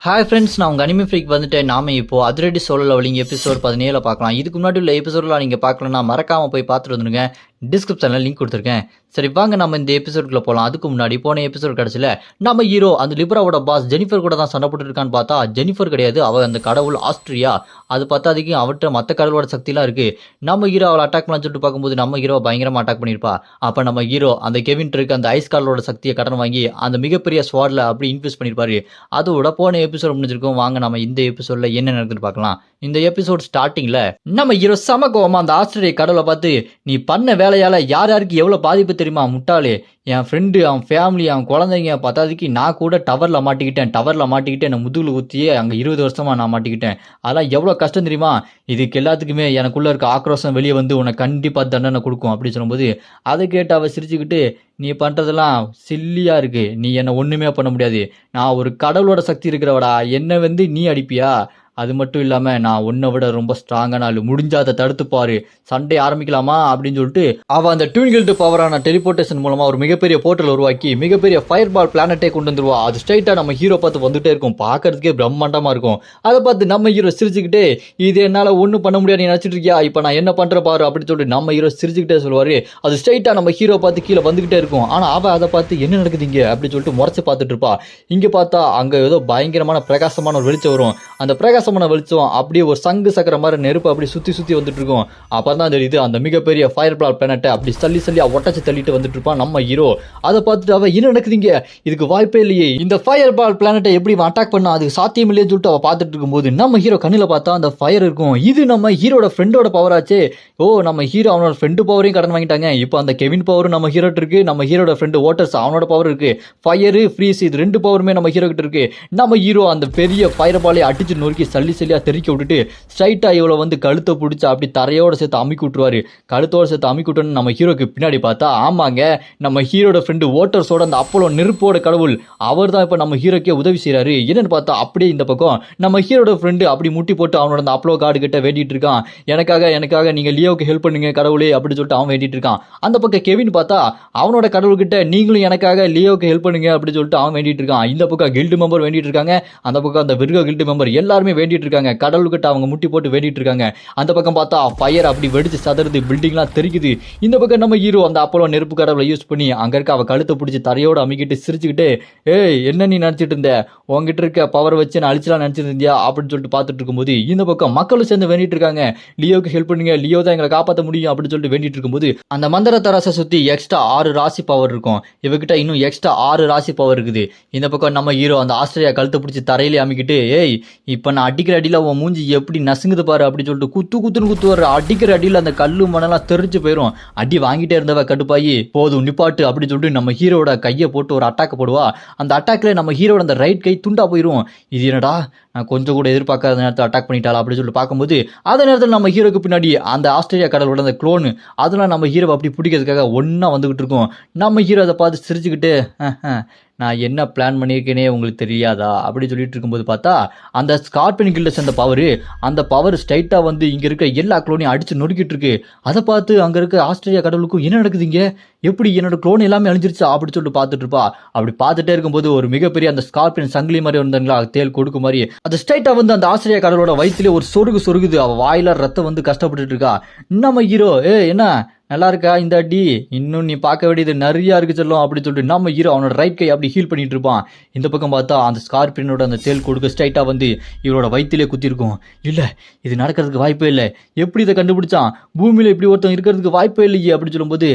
Hi friends, நான் உங்கள் anime freak வந்துட்டேன். நாம இப்போது அதிரடி சோலோ லெவலிங் எபிசோட் 17 பார்க்கலாம். இதுக்கு முன்னாடி உள்ள எபிசோடெலாம் நீங்கள் பார்க்கலன்னா மறக்காமல் போய் பார்த்துட்டு வந்துடுங்க. டிஸ்கிரிப்ஷனில் லிங்க் கொடுத்துருக்கேன். சரி வாங்க நம்ம இந்த எபிசோடுக்குள்ளே போகலாம். அதுக்கு முன்னாடி போன எபிசோட் கிடச்சில நம்ம ஹீரோ அந்த லிப்ராவோட பாஸ் ஜெனிஃபர் கூட தான் சண்டை போட்டுருக்கான்னு பார்த்தா ஜெனிஃபர் கிடையாது, அவள் அந்த கடவுள் ஆஸ்ட்ரியா. அது பார்த்தா அதுக்கு அவர்கிட்ட மற்ற கடவுளோட சக்திலாம் இருக்குது. நம்ம ஹீரோ அவளை அட்டாக் பண்ணலான்னு சொல்லிட்டு பார்க்கும்போது நம்ம ஹீரோ பயங்கரமாக அட்டாக் பண்ணியிருப்பா. அப்போ நம்ம ஹீரோ அந்த கெவின் இருக்கு அந்த ஐஸ் கடலோட சக்தியை கடன் வாங்கி அந்த மிகப்பெரிய ஸ்வாடில் அப்படி இன்ஃபியூஸ் பண்ணியிருப்பாரு. அதோட போன எபிசோட் முடிஞ்சிருக்கும். வாங்க நம்ம இந்த எபிசோடில் என்ன நடக்குதுன்னு பார்க்கலாம். இந்த எபிசோட் ஸ்டார்டிங்கில் நம்ம ஹீரோ சம கோவமா அந்த ஆஸ்திரேலிய கடவுளை பார்த்து, நீ பண்ண வேலையால் யார் யாருக்கு எவ்வளோ பாதிப்பு தெரியுமா முட்டாளே, என் ஃப்ரெண்டு அவன் ஃபேமிலி அவன் குழந்தைங்க பத்தாதுக்கு நான் கூட டவரில் மாட்டிக்கிட்டேன் என்னை முதுகுல ஊற்றியே அங்கே 20 வருஷமாக நான் மாட்டிக்கிட்டேன். அதெல்லாம் எவ்வளோ கஷ்டம் தெரியுமா, இதுக்கு எல்லாத்துக்குமே எனக்குள்ளே இருக்க ஆக்ரோஷம் வெளியே வந்து உனக்கு கண்டிப்பாக தண்டனை கொடுக்கும் அப்படின்னு சொல்லும்போது அதை கேட்டு அவள் சிரிச்சுக்கிட்டு, நீ பண்ணுறதெல்லாம் சில்லியாக இருக்குது, நீ என்னை ஒன்றுமே பண்ண முடியாது, நான் ஒரு கடவுளோட சக்தி இருக்கிறவடா, என்னை வந்து நீ அடிப்பியா, அது மட்டும் இல்லாமல் நான் உன்னை விட ரொம்ப ஸ்ட்ராங்கான ஆள், முடிஞ்சா அதை தடுத்துப்பாரு, சண்டை ஆரம்பிக்கலாமா அப்படின்னு சொல்லிட்டு அவள் அந்த ட்வின்கில்டு பவரான டெலிபோர்டேஷன் மூலமாக ஒரு மிகப்பெரிய போர்ட்டல் உருவாக்கி மிகப்பெரிய ஃபயர் பால் பிளானட்டே கொண்டு வந்துருவா. அது ஸ்ட்ரைட்டாக நம்ம ஹீரோ பார்த்து வந்துட்டே இருக்கும். பார்க்கறதுக்கே பிரம்மாண்டமாக இருக்கும். அதை பார்த்து நம்ம ஹீரோ சிரிச்சுக்கிட்டே, இது என்னால் ஒன்றும் பண்ண முடியாது நீ நினச்சிட்டு இருக்கியா, இப்போ நான் என்ன பண்ணுற பாரு அப்படின்னு சொல்லிட்டு நம்ம ஹீரோ சிரிச்சுக்கிட்டே சொல்லுவார். அது ஸ்ட்ரைட்டாக நம்ம ஹீரோ பார்த்து கீழே வந்துக்கிட்டே இருக்கும். ஆனால் அவள் அதை பார்த்து என்ன நடக்குது இங்கே அப்படின்னு சொல்லிட்டு முறைச்சி பார்த்துட்டு இருப்பா. இங்கே பார்த்தா அங்கே ஏதோ பயங்கரமான பிரகாசமான ஒரு வெளிச்சம் வரும். அந்த பிரகாசமான வெளிச்சம் அப்படியே ஒரு சங்கு சக்கர மாதிரி நெருப்பு அப்படி சுற்றி வந்துட்டு இருக்கும். அப்போ தான் தெரியுது அந்த மிகப்பெரிய ஃபயர் பால் பிளானட்டை அப்படி சல்லி ஒட்டச்சு தள்ளிட்டு வந்துட்டு இருப்பான் நம்ம ஹீரோ. அதை பார்த்துட்டு அவள் என்ன நடக்குதுங்க, இதுக்கு வாய்ப்பே இல்லையே, இந்த ஃபயர் பால் பிளானட்டை எப்படி அட்டாக் பண்ணா, அதுக்கு சாத்தியம் இல்லைன்னு சொல்லிட்டு அவள் பார்த்துட்டு இருக்கும்போது நம்ம ஹீரோ கண்ணில் பார்த்தா அந்த ஃபயர் இருக்கும். இது நம்ம ஹீரோட ஃப்ரெண்டோட பவர் ஆச்சே. ஓ, நம்ம ஹீரோ அவனோட ஃப்ரெண்டு பவரையும் கடன் வாங்கிட்டாங்க. இப்போ அந்த கெவின் பவரும் நம்ம ஹீரோ இருக்கு, நம்ம ஹீரோட ஃப்ரெண்டு வாட்டர்ஸ் அவனோட பவர் இருக்கு, ஃபயரு ஃப்ரீஸ் இது 2 பவருமே நம்ம ஹீரோ கிட்ட இருக்கு. நம்ம ஹீரோ அந்த பெரிய ஃபயர் பாலை அடிச்சு நொறுக்கி சல்லியாக தெறிக்க விட்டுட்டு ஸ்ட்ரைட்டாக இவ்வளோ வந்து கழுத்தை பிடிச்சி அப்படி தரையோட சேர்த்து அமுக்கி விட்டுருவாரு. கழுத்தோட சேர்த்து அமுக்கி விட்டோன்னு நம்ம ஹீரோக்கு பின்னாடி பார்த்தா ஆமாங்க நம்ம ஹீரோட ஃப்ரெண்டு வாட்டர்ஸோட அந்த அப்போலோ நெருப்போட கடவுள் அவர் தான் இப்போ நம்ம ஹீரோக்கே உதவி செய்கிறாரு. என்னன்னு பார்த்தா அப்படியே இந்த பக்கம் நம்ம ஹீரோட ஃப்ரெண்டு அப்படி முட்டி போட்டு அவனோட அந்த அப்போலோ கார்டு கிட்ட வேண்டிட்டு இருக்கான். எனக்காக நீங்கள் லியோவுக்கு ஹெல்ப் பண்ணுங்க கடவுளே அப்படின்னு சொல்லிட்டு அவன் வேண்டிட்டு இருக்கான். அந்த பக்கம் கெவின் பார்த்தா அவனோட கடவுள்கிட்ட நீங்களும் எனக்காக லியோவுக்கு ஹெல்ப் பண்ணுங்க அப்படின்னு சொல்லிட்டு அவன் வேண்டிட்டு இருக்கான். இந்த பக்கம் கில்டு மெம்பர் வேண்டிட்டு இருக்காங்க, அந்த பக்கம் அந்த விர்கோ கில்டு மெம்பர் எல்லாருமே வேண்டிட்டு இருக்காங்க. கடவுள்கிட்ட அவங்க முட்டி போட்டு வேண்டிட்டு இருக்காங்க. அந்த பக்கம் பார்த்தா ஃபயர் அப்படி வெடிச்சு சதறது, பில்டிங்லாம் தெரிக்குது. இந்த பக்கம் நம்ம ஹீரோ அந்த அப்போலோ நெருப்பு கடவுளை யூஸ் பண்ணி அங்க இருக்க அவ கழுத்தை பிடிச்சி தரையோட அமிக்கிட்டு சிரிச்சுக்கிட்டு, ஏய் என்ன நீ நினைச்சிட்டு இருந்த, உங்ககிட்ட இருக்க பவர் வச்சு நான் அழிச்சலாம் நினைச்சிட்டு இருந்தியா அப்படின்னு சொல்லிட்டு பார்த்துட்டு இருக்கும்போது இந்த பக்கம் மக்களும் சேர்ந்து வேண்டிட்டு இருக்காங்க, லியோக்கு ஹெல்ப் பண்ணுங்க, லியோ தான் எங்களை காப்பாற்ற முடியும் அப்படின்னு சொல்லிட்டு வேண்டிட்டு இருக்கும்போது அந்த மந்திர தராசை சுத்தி எக்ஸ்ட்ரா 6 ராசி பவர் இருக்கும். இவகிட்ட இன்னும் எக்ஸ்ட்ரா 6 ராசி பவர் இருக்குது. இந்த பக்கம் நம்ம ஹீரோ அந்த ஆஸ்திரேலியா கழுத்தை பிடிச்சி தரையிலே அமிக்கிட்டு, ஏய் இப்போ நான் அடிக்கிற அடியில் உன் மூஞ்சி எப்படி நசுங்குது பாரு அப்படின்னு சொல்லிட்டு குத்து வர அடிக்கிற அடியில் அந்த கல்லு மணலாம் தெரிஞ்சு போயிடும். அடி வாங்கிட்டே இருந்தவ கடுப்பாயி, போதும் நிப்பாட்டு அப்படின்னு சொல்லிட்டு நம்ம ஹீரோட கையை போட்டு ஒரு அட்டாக் போடுவா. அந்த அட்டாக்ல நம்ம ஹீரோட அந்த ரைட் கை துண்டா போயிடும். இது என்னடா நான் கொஞ்சம் கூட எதிர்பார்க்காத நேரத்தில் அட்டாக் பண்ணிட்டாளா அப்படின்னு சொல்லிட்டு பார்க்கும்போது அதே நேரத்தில் நம்ம ஹீரோக்கு பின்னாடி அந்த ஆஸ்திரேலியா கடவுளோட அந்த க்ளோனு அதெல்லாம் நம்ம ஹீரோவை அப்படி பிடிக்கிறதுக்காக ஒன்றா வந்துகிட்டு இருக்கோம். நம்ம ஹீரோ அதை பார்த்து சிரிச்சுக்கிட்டு, நான் என்ன பிளான் பண்ணியிருக்கேனே உங்களுக்கு தெரியாதா அப்படின்னு சொல்லிட்டு இருக்கும்போது பார்த்தா அந்த ஸ்கார்பியன் கில்ட சேர்ந்த அந்த பவர் ஸ்ட்ரைட்டாக வந்து இங்கே இருக்க எல்லா க்ளோனையும் அடித்து நொறுக்கிட்டு இருக்கு. அதை பார்த்து அங்கே இருக்க ஆஸ்திரேலியா கடவுளுக்கும் என்ன நடக்குதுங்க, எப்படி என்னோட க்ளோன் எல்லாமே அழிஞ்சிருச்சா அப்படின்னு சொல்லிட்டு பார்த்துட்டு இருப்பா. அப்படி பார்த்துட்டே இருக்கும்போது ஒரு மிகப்பெரிய அந்த ஸ்கார்பியன் சங்கிலி மாதிரி வந்தாங்களா தேல் கொடுக்கு மாதிரி அது ஸ்ட்ரைட்டாக வந்து அந்த ஆஸ்திரேலியா கடவுளோட வயிற்றுலேயே ஒரு சொருகுது. அவள் வாயில ரத்தம் வந்து கஷ்டப்பட்டுட்டு இருக்கா. நம்ம ஹீரோ என்ன நல்லா இருக்கா இந்த அடி, இன்னும் நீ பார்க்க வேண்டியது நிறையா இருக்கு செல்லும் அப்படின்னு சொல்லிட்டு நம்ம ஹீரோ அவனோட ரைட் கை அப்படி ஹீல் பண்ணிட்டு இருப்பான். இந்த பக்கம் பார்த்தா அந்த ஸ்கார்பியனோட அந்த தேல் கொடுக்க ஸ்ட்ரைட்டாக வந்து இவரோட வயிற்றிலே குத்திருக்கும். இல்லை இது நடக்கிறதுக்கு வாய்ப்பே இல்லை, எப்படி இதை கண்டுபிடிச்சான், பூமியில் இப்படி ஒருத்தன் இருக்கிறதுக்கு வாய்ப்பே இல்லையே அப்படின்னு சொல்லும்போது,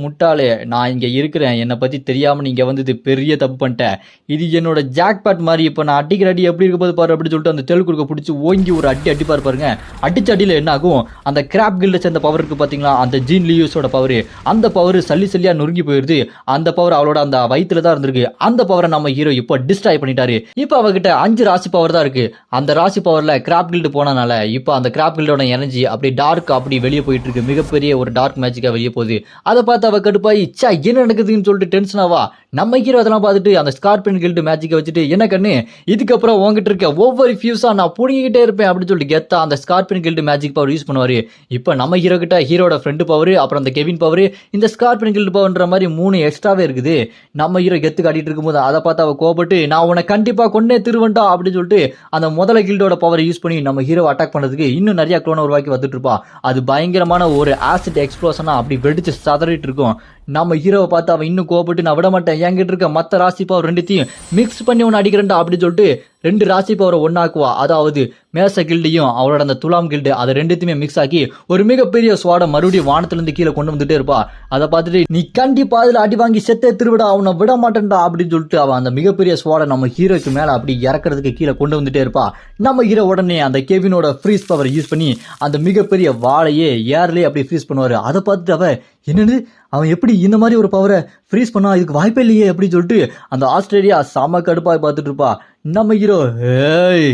முட்டாளே நான் இங்கே இருக்கிறேன், என்னை பற்றி தெரியாமல் நீங்கள் வந்து இது பெரிய தப்பு பண்ணிட்டேன், இது என்னோட ஜாக்பாட் மாதிரி, இப்போ நான் அடிக்கிற அடி எப்படி இருக்க போது பாரு அப்படின்னு சொல்லிட்டு அந்த தேல் கொடுக்க பிடிச்சி ஓங்கி ஒரு அடிப்பார் பாருங்க. அடிச்ச அடியில் என்ன ஆகும், அந்த கிராப் கில்ட சேர்ந்த பவர் இருக்கு பார்த்தீங்களா, அந்த ஜீன் லியூஸோட பவர், அந்த பவர் சல்லியா நொறுங்கி போயிருது. அந்த பவர் அவளோட அந்த வயிற்றுல தான் இருந்திருக்கு. அந்த பவரை நம்ம ஹீரோ இப்போ டிஸ்ட்ராய் பண்ணிட்டாரு. இப்போ அவகிட்ட 5 ராசி பவர் தான் இருக்கு. அந்த ராசி பவர்ல கிராப் கில்டு போனனால இப்போ அந்த கிராப் கில்டோட எனர்ஜி அப்படி டார்க் அப்படி வெளியே போயிட்டு இருக்கு. மிகப்பெரிய ஒரு டார்க் மேஜிக்கா வெளியே போகுது. அதை பார்த்து அவ கடுப்பாயி, என்ன நடக்குதுன்னு சொல்லிட்டு டென்ஷன் ஆவா. நம்ம ஹீரோ அதெல்லாம் பார்த்துட்டு அந்த ஸ்கார்பியன் கில்டு மேஜிக்கை வச்சுட்டு என்ன கண்ணு இதுக்கப்புறம் உங்ககிட்ட இருக்க ஒவ்வொரு ஃபியூஸா நான் புடிங்கிட்டே இருப்பேன் அப்படின்னு சொல்லிட்டு கெத்தா அந்த scorpion killed magic power use பண்ணுவாரு. இப்போ நம்ம ஹீரோ கிட்ட ஹீரோட ஃப்ரெண்டு பவர், அப்புறம் அந்த கெவின் பவர், இந்த ஸ்கார்பியன் கில்டு பவர்ன்ற மாதிரி 3 எக்ஸ்ட்ராவே இருக்குது. நம்ம ஹீரோ கெத்து காட்டிட்டு இருக்கும்போது அதை பார்த்து அவ கோபப்பட்டு நான் உன்னை கண்டிப்பா கொண்டே திருவண்டா அப்படின்னு சொல்லிட்டு அந்த முதல கில்டோட பவரை யூஸ் பண்ணி நம்ம ஹீரோ அட்டாக் பண்றதுக்கு இன்னும் நிறைய குளோனை உருவாக்கி வந்துட்டு இருப்பா. அது பயங்கரமான ஒரு ஆசிட் எக்ஸ்ப்ளோஷனா அப்படி வெடிச்சு சதறிட்டு இருக்கும். நம்ம ஹீரோவை பார்த்து அவன் இன்னும் கோபப்பட்டு நான் விட மாட்டேன், என்கிட்ட இருக்க மற்ற ராசி பவர் ரெண்டுத்தையும் மிக்ஸ் பண்ணி ஒன்று அடிக்கிறேன்டா அப்படின்னு சொல்லிட்டு 2 ராசி பவரை ஒன்னாக்குவா. அதாவது மேச கில்டையும் அவளோட அந்த துலாம் கில்டு அதை ரெண்டுத்தையுமே மிக்ஸ் ஆக்கி ஒரு மிகப்பெரிய ஸ்வாடை மறுபடியும் வானத்திலிருந்து கீழே கொண்டு வந்துட்டே இருப்பா. அதை பார்த்துட்டு நீ கண்டிப்பா அதில் அடி வாங்கி செத்தே திருவிடா, அவனை விட மாட்டேன்டா அப்படின்னு சொல்லிட்டு அவன் அந்த மிகப்பெரிய ஸ்வாடை நம்ம ஹீரோக்கு மேல அப்படி இறக்குறதுக்கு கீழே கொண்டு வந்துட்டே இருப்பா. நம்ம ஹீரோ உடனே அந்த கெவினோட ஃப்ரீஸ் பவர் யூஸ் பண்ணி அந்த மிகப்பெரிய வாழையே ஏர்லயே அப்படி ஃப்ரீஸ் பண்ணுவாரு. அதை பார்த்துட்டு அவ என்னன்னு அவன் எப்படி இந்த மாதிரி ஒரு பவரை ஃப்ரீஸ் பண்ணா, இதுக்கு வாய்ப்பே இல்லையே அப்படின்னு சொல்லிட்டு அந்த ஆஸ்திரேலியா செம கடுப்பாக பார்த்துட்டு இருப்பா. நம்ம ஹீரோ ஏய்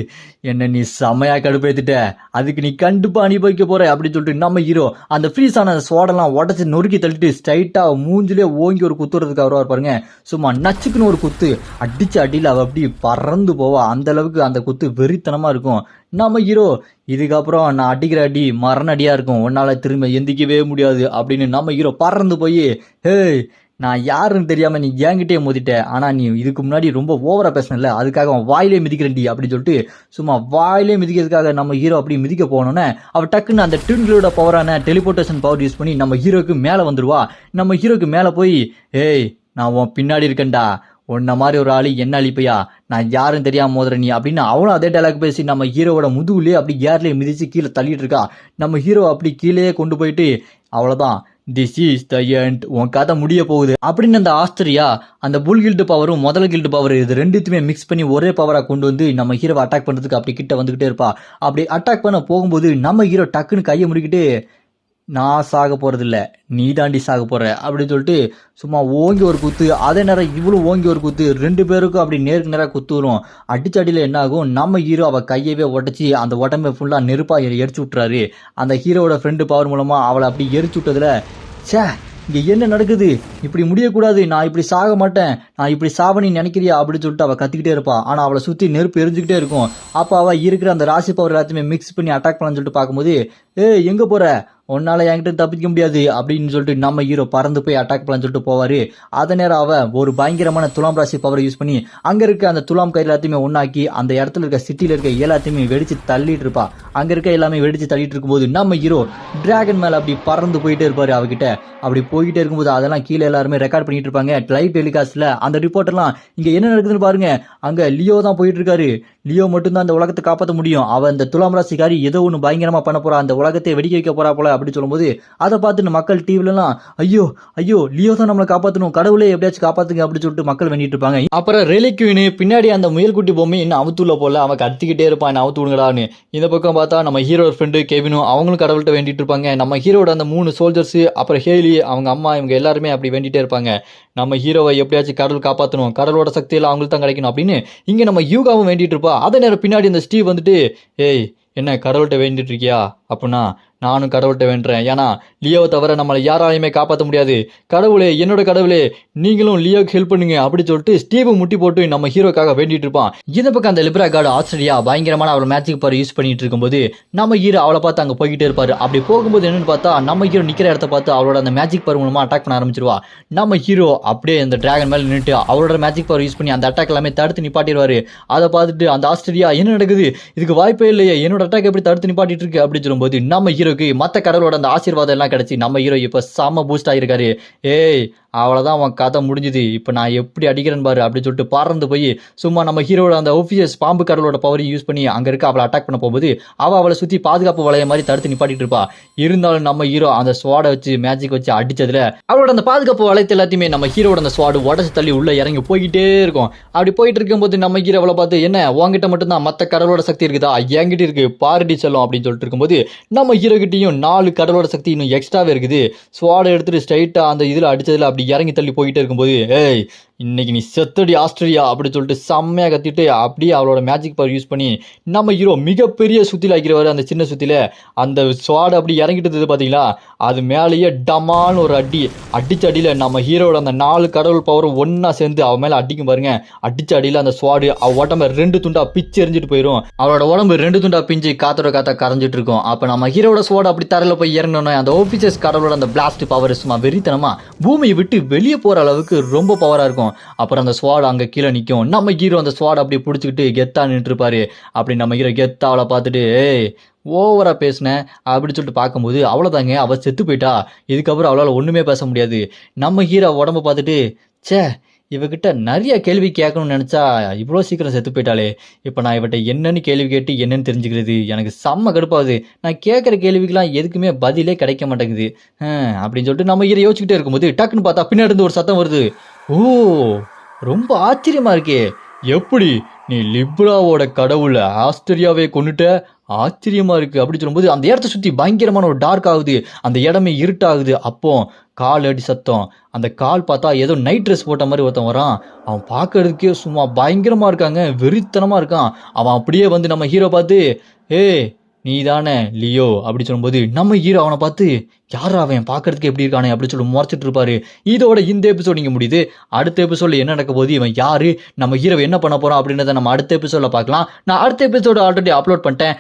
என்ன நீ செமையா கடுப்பேத்திட்ட, அதுக்கு நீ கண்டிப்பா அனுபவிக்க போற அப்படின்னு சொல்லிட்டு நம்ம ஹீரோ அந்த ஃப்ரீஸ் ஆன ஸ்வாடெல்லாம் உடச்சி நொறுக்கி தள்ளிட்டு ஸ்ட்ரைட்டா மூஞ்சிலே ஓங்கி ஒரு குத்துறதுக்கு வருவா பாருங்க. சும்மா நச்சுக்குன்னு ஒரு குத்து அடிச்ச அடியில் அவ அப்படி பறந்து போவா. அந்த அளவுக்கு அந்த குத்து வெறித்தனமா இருக்கும். நம்ம ஹீரோ இதுக்கப்புறம் நான் அடிக்கிற அடி மரண அடியா இருக்கும், உன்னால திரும்ப எந்திக்கவே முடியாது அப்படின்னு நம்ம ஹீரோ பறந்து போய் ஹேய் நான் யாருன்னு தெரியாம நீ என்கிட்டே மோதிட்ட, ஆனா நீ இதுக்கு முன்னாடி ரொம்ப ஓவரா பேசினல, அதுக்காக அவன் வாயிலே மிதிக்கிறேன்டி அப்படின்னு சொல்லிட்டு சும்மா வாயிலே மிதிக்கிறதுக்காக நம்ம ஹீரோ அப்படி மிதிக்க போனோன்னே அவ டக்குன்னு அந்த ட்வின்களோட பவரான டெலிபோர்டேஷன் பவர் யூஸ் பண்ணி நம்ம ஹீரோக்கு மேல வந்துருவா. நம்ம ஹீரோக்கு மேல போய் ஏய் நான் உன் பின்னாடி இருக்கேன்டா, உன்ன மாதிரி ஒரு ஆளு என்ன அழிப்பையா, நான் யாரும் தெரியாம மோதுற நீ அப்படின்னு அவனும் அதே டைலாக் பேசி நம்ம ஹீரோவோட முதுகுலயே அப்படி ஏர்லயே மிதிச்சு கீழே தள்ளிட்டு இருக்கா. நம்ம ஹீரோ அப்படி கீழே கொண்டு போயிட்டு அவ்வளவுதான் திஸ் இஸ் த எண்ட், உன் கதை முடிய போகுது அப்படின்னு அந்த ஆஸ்திரியா அந்த புல் கில்டு பவரும் முதல் கில்டு பவர் இது ரெண்டுத்தையுமே மிக்ஸ் பண்ணி ஒரே பவரா கொண்டு வந்து நம்ம ஹீரோவை அட்டாக் பண்றதுக்கு அப்படி கிட்ட வந்துகிட்டே இருப்பா. அப்படி அட்டாக் பண்ண போகும்போது நம்ம ஹீரோ டக்குன்னு கையை முடிக்கிட்டு நான் சாக போறது இல்ல, நீ தாண்டி சாக போற அப்படின்னு சொல்லிட்டு சும்மா ஓங்கி ஒரு குத்து. அதே நேரம் இவ்வளவு ஓங்கி ஒரு குத்து, 2 பேருக்கும் அப்படி நேருக்கு நேராக குத்து வரும். அடிச்சடியில் என்ன ஆகும், நம்ம ஹீரோ அவ கையவே உடச்சி அந்த உடம்பை ஃபுல்லா நெருப்பா எரிச்சு விட்டுறாரு. அந்த ஹீரோவோட ஃப்ரெண்டு பவர் மூலமா அவளை அப்படி எரிச்சு விட்டதுல சே இங்க என்ன நடக்குது, இப்படி முடியக்கூடாது, நான் இப்படி சாக மாட்டேன், நான் இப்படி சாவணின்னு நினைக்கிறியா அப்படின்னு சொல்லிட்டு அவ கத்திக்கிட்டே இருப்பா. ஆனா அவளை சுத்தி நெருப்பு எரிஞ்சுக்கிட்டே இருக்கும். அப்ப அவ இருக்கிற அந்த ராசி பவர் எல்லாத்தையுமே மிக்ஸ் பண்ணி அட்டாக் பண்ணலாம்னு சொல்லிட்டு பார்க்கும்போது எங்க போற, உன்னால என்கிட்ட தப்பிக்க முடியாது அப்படின்னு சொல்லிட்டு நம்ம ஹீரோ பறந்து போய் அட்டாக் பண்ணலாம்னு சொல்லிட்டு போவாரு. அதே நேரம் அவ ஒரு பயங்கரமான துலாம் ராசி பவரை யூஸ் பண்ணி அங்க இருக்க அந்த துலாம் கயிறு எல்லாத்தையுமே ஒன்னாக்கி அந்த இடத்துல இருக்க சிட்டில இருக்க எல்லாத்தையுமே வெடிச்சு தள்ளிட்டு இருப்பா. அங்க இருக்க எல்லாமே வெடிச்சு தள்ளிட்டு இருக்கும்போது நம்ம ஹீரோ டிராகன் மேல அப்படி பறந்து போயிட்டே இருப்பாரு. அவகிட்ட அப்படி போய்கிட்டே இருக்கும்போது அதெல்லாம் கீழே எல்லாருமே ரெக்கார்ட் பண்ணிட்டு இருப்பாங்க லைவ் டெலிகாஸ்ட்ல. அந்த ரிப்போர்ட்டர்லாம் இங்க என்ன நடக்குதுன்னு பாருங்க, அங்க லியோ தான் போயிட்டு இருக்காரு, லியோ மட்டும்தான் அந்த உலகத்தை காப்பாற்ற முடியும், அவ அந்த துலாம் ராசிக்காரி ஏதோ ஒன்று பயங்கரமா பண்ண போறா, அந்த உலகத்தை வெடிக்க வைக்க போறா போல அப்படின்னு சொல்லும்போது அதை பார்த்துட்டு மக்கள் டிவிலலாம் ஐயோ ஐயோ லியோ தான் நம்மளை காப்பாற்றணும், கடவுளே எப்படியாச்சும் காப்பாத்துங்க அப்படின்னு சொல்லிட்டு மக்கள் வேண்டிட்டு இருப்பாங்க. அப்புறம் ரெலிக்யூனு பின்னாடி அந்த முயல்குட்டி பொம்மை இன்னும் அவுத்துள்ள போல அவன் கத்திக்கிட்டே இருப்பான் என்ன அவுத்து விடுங்கடான்னு. இந்த பக்கம் பார்த்தா நம்ம ஹீரோ ஃப்ரெண்டு கெவினும் அவங்களும் கடவுள்கிட்ட வேண்டிட்டு இருப்பாங்க. நம்ம ஹீரோட அந்த 3 சோல்ஜர்ஸ் அப்புறம் ஹேலி அவங்க அம்மா இவங்க எல்லாருமே அப்படி வேண்டிட்டே இருப்பாங்க, நம்ம ஹீரோவை எப்படியாச்சும் கடவுள் காப்பாற்றணும், கடவுளோட சக்தியெல்லாம் அவங்களுக்கு தான் கிடைக்கணும் அப்படின்னு இங்க நம்ம யூகாவும் வேண்டிட்டு இருப்பா. அதே நேரம் பின்னாடி இந்த ஸ்டீவ் வந்துட்டு ஏய் என்ன கடவுள்கிட்ட வேண்டிட்டு இருக்கியா, அப்படின்னா நானும் கடவுள்கிட்ட வேண்டுறேன், ஏன்னா லியோவை தவிர நம்மளை யாராலையுமே காப்பாற்ற முடியாது, கடவுளே என்னோட கடவுளே நீங்களும் லியோக்கு ஹெல்ப் பண்ணுங்க அப்படி சொல்லிட்டு ஸ்டீவ் முட்டி போட்டு நம்ம ஹீரோக்காக வேண்டிட்டு இருப்பான். இந்த பக்கம் அந்த லிப்ரா கார்டு ஆஸ்திரேலியா பயங்கரமான அவள் மேஜிக் பவர் யூஸ் பண்ணிட்டு இருக்கும்போது நம்ம ஹீரோ அவளை பார்த்து அங்கே போய்கிட்டே இருப்பாரு. அப்படி போகும்போது என்னன்னு பார்த்தா நம்ம ஹீரோ நிற்கிற இடத்த பார்த்து அவளோட அந்த மேஜிக் பவர் மூலமா அட்டாக் பண்ண ஆரம்பிச்சிருவா. நம்ம ஹீரோ அப்படியே அந்த டிராகன் மேலே நின்றுட்டு அவளோட மேஜிக் பவர் யூஸ் பண்ணி அந்த அட்டாக் எல்லாமே தடுத்து நிப்பாட்டிடுவாரு. அதை பார்த்துட்டு அந்த ஆஸ்திரேலியா என்ன நடக்குது, இதுக்கு வாய்ப்பே இல்லையே, என்னோட அட்டாக் எப்படி தடுத்து நிப்பாட்டிட்டு இருக்கு அப்படின்னு சொல்லும்போது நம்ம ஹீரோக்கு மற்ற கடவுளோட அந்த ஆசீர்வாதம் எல்லாம் கிடைச்சி நம்ம ஹீரோ இப்ப செம பூஸ்ட் ஆகிருக்காரு. ஏய் அவ்வளோதான் அவன் கதை முடிஞ்சுது, இப்போ நான் எப்படி அடிக்கிறேன்னு பாரு அப்படின்னு சொல்லிட்டு பறந்து போய் சும்மா நம்ம ஹீரோட அந்த ஒஃபிஷியஸ் பாம்பு கடவுளோட பவரை யூஸ் பண்ணி அங்கே இருக்க அவளை அட்டாக் பண்ண போகும்போது அவளை சுற்றி பாதுகாப்பு வளைய மாதிரி தடுத்து நிப்பாட்டிட்டு இருப்பா. இருந்தாலும் நம்ம ஹீரோ அந்த ஸ்வாடை வச்சு மேஜிக் வச்சு அடிச்சதுல அவளோட அந்த பாதுகாப்பு வளையத்தை எல்லாத்தையுமே நம்ம ஹீரோட அந்த ஸ்வாடு உடச்சு தள்ளி உள்ள இறங்கி போய்கிட்டே இருக்கும். அப்படி போயிட்டு இருக்கும்போது நம்ம ஹீரோ அவளை பார்த்து என்ன உங்ககிட்ட மட்டும்தான் மற்ற கடவுளோட சக்தி இருக்குதா, என்கிட்ட இருக்கு பாரடி செல்லும் அப்படின்னு சொல்லிட்டு இருக்கும்போது நம்ம ஹீரோ கிட்டையும் 4 கடவுளோட சக்தி இன்னும் எக்ஸ்ட்ராவே இருக்குது. ஸ்வாடை எடுத்துட்டு ஸ்ட்ரைட்டா அந்த இதில் அடிச்சதுல அப்படி இறங்கி தள்ளி போயிட்டே இருக்கும்போது, "ஏய் இன்னைக்கு நீ செத்தடி ஆஸ்திரேலியா" அப்படி சொல்லிட்டு செம்மையா கத்திட்டு அப்படியே அவளோட மேஜிக் பவர் யூஸ் பண்ணி நம்ம ஹீரோ மிகப்பெரிய சுத்தில ஆக்கிருவாரு அந்த சின்ன சுத்தில. அந்த ஸ்வாட் அப்படி இறங்கிட்டு இருந்தது பார்த்தீங்களா? அது மேலேயே டமால்னு ஒரு அடி. அடிச்ச அடியில நம்ம ஹீரோவோட அந்த 4 கடவுள் பவரும் ஒண்ணா சேர்ந்து அவ மேல அடிக்கும் பாருங்க. அடிச்ச அடியில அந்த ஸ்வாடு அவ உடம்ப 2 துண்டா பிச்சு எறிஞ்சிட்டு போயிரும். அவளோட உடம்பு 2 துண்டா பிஞ்சு காத்தோட காத்தா கரைஞ்சிட்டு இருக்கும். அப்ப நம்ம ஹீரோவோட ஸ்வாட் அப்படி தரையில போய் இறங்கணும்னா அந்த ஆஃபீசர்ஸ் கடவுளோட அந்த பிளாஸ்ட் பவர் சும்மா வெறித்தனமா பூமியை விட்டு வெளியே போற அளவுக்கு ரொம்ப பவரா இருக்கும். அப்புறம் அந்த ஸ்வாட் அங்க கீழே நிக்கும். நம்ம ஹீரோ அந்த ஸ்வாட் அப்படியே பிடிச்சிக்கிட்டு கெத்தா நின்றுட்டு இருப்பாரு. அப்படி நம்ம ஹீரோ கெத்தா அவளை பார்த்துட்டு, "ஏய் ஓவரா பேசினேன்" அப்படின்னு சொல்லிட்டு பார்க்கும்போது அவ்வளோதாங்க, அவ செத்து போயிட்டா. இதுக்கப்புறம் அவளால் ஒண்ணுமே பேச முடியாது. நம்ம ஹீரோ உடம்ப பார்த்துட்டு, ச்சே இவகிட்ட நிறைய கேள்வி கேட்கணும்னு நினைச்சா இவ்வளோ சீக்கிரம் செத்து போயிட்டாளே. இப்போ நான் இவட்ட என்னன்னு கேள்வி கேட்டு என்னன்னு தெரிஞ்சுக்கிறது எனக்கு செம்ம கடுப்பாகுது. நான் கேட்குற கேள்விக்கெல்லாம் எதுக்குமே பதிலே கிடைக்க மாட்டேங்குது அப்படின்னு சொல்லிட்டு நம்ம ஹீரோ யோசிச்சுக்கிட்டே இருக்கும்போது டக்குன்னு பார்த்தா பின்னாடி இருந்து ஒரு சத்தம் வருது. ஓ, ரொம்ப ஆச்சரியமா இருக்கே. எப்படி நீ லிப்ராவோட கடவுள ஆஸ்திரியாவே கொன்னுட்ட? ஆச்சரியமா இருக்கு அப்படின்னு சொல்லும்போது அந்த இடத்த சுத்தி பயங்கரமான ஒரு டார்க் ஆகுது. அந்த இடமே இருட்டாகுது. அப்போ கால் அடி சத்தம். அந்த கால் பார்த்தா ஏதோ நைட் ட்ரெஸ் போட்ட மாதிரி ஒருத்தன் வரான். அவன் பார்க்கறதுக்கே சும்மா பயங்கரமா இருக்காங்க. வெறித்தனமா இருக்கான். அவன் அப்படியே வந்து நம்ம ஹீரோ பார்த்து, "ஏய் நீ தானே லியோ" அப்படி சொல்லும்போது நம்ம ஹீரோ அவனை பார்த்து, "யாரா அவன் பார்க்கறதுக்கு எப்படி இருக்கானே" அப்படி சொல்லி முறைச்சிட்டு இருப்பாரு. இதோட இந்த எபிசோட் இங்க முடியுது. அடுத்த எபிசோட்ல என்ன நடக்க போகுது, இவன் யாரு, நம்ம ஹீரோ என்ன பண்ண போறான் அப்படின்றத நம்ம அடுத்த எபிசோட்ல பார்க்கலாம். நான் அடுத்த எபிசோட ஆல்ரெடி அப்லோட் பண்ணிட்டேன்.